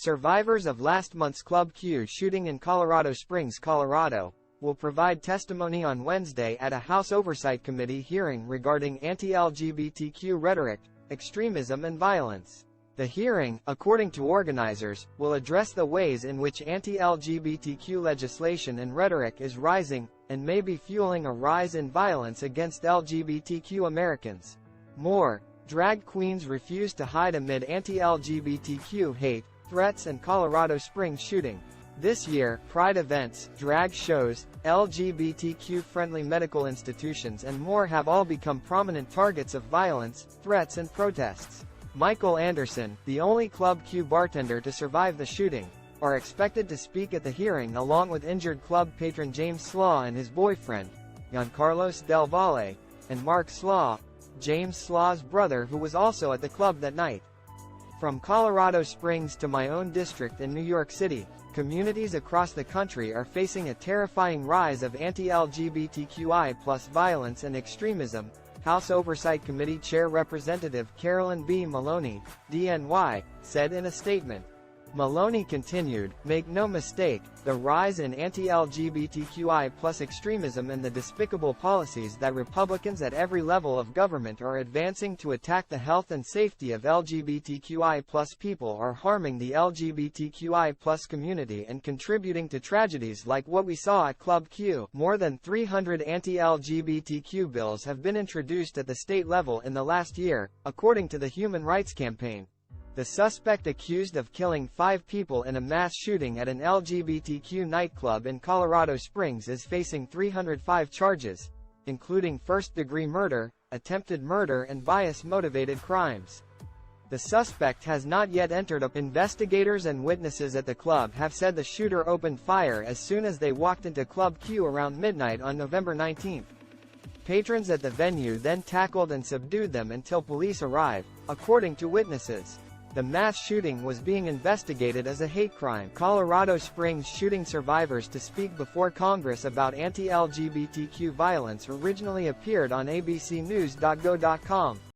Survivors of last month's Club Q shooting in Colorado Springs, Colorado, will provide testimony on Wednesday at a House Oversight Committee hearing regarding anti-LGBTQ rhetoric, extremism and violence. The hearing, according to organizers, will address the ways in which anti-LGBTQ legislation and rhetoric is rising, and may be fueling a rise in violence against LGBTQ Americans. More, drag queens refuse to hide amid anti-LGBTQ hate, threats and Colorado Springs shooting. This year, pride events, drag shows, LGBTQ-friendly medical institutions and more have all become prominent targets of violence, threats and protests. Michael Anderson, the only Club Q bartender to survive the shooting, are expected to speak at the hearing along with injured club patron James Slaw and his boyfriend, Giancarlos Del Valle, and Mark Slaw, James Slaw's brother who was also at the club that night. From Colorado Springs to my own district in New York City, communities across the country are facing a terrifying rise of anti-LGBTQI+ violence and extremism, House Oversight Committee Chair Representative Carolyn B. Maloney, DNY, said in a statement. Maloney continued, "Make no mistake, the rise in anti-LGBTQI+ extremism and the despicable policies that Republicans at every level of government are advancing to attack the health and safety of LGBTQI+ people are harming the LGBTQI+ community and contributing to tragedies like what we saw at Club Q." More than 300 anti-LGBTQ bills have been introduced at the state level in the last year, according to the Human Rights Campaign. The suspect accused of killing 5 people in a mass shooting at an LGBTQ nightclub in Colorado Springs is facing 305 charges, including first-degree murder, attempted murder and bias-motivated crimes. The suspect has not yet entered up. Investigators and witnesses at the club have said the shooter opened fire as soon as they walked into Club Q around midnight on November 19. Patrons at the venue then tackled and subdued them until police arrived, according to witnesses. The mass shooting was being investigated as a hate crime. Colorado Springs shooting survivors to speak before Congress about anti-LGBTQ violence originally appeared on abcnews.go.com.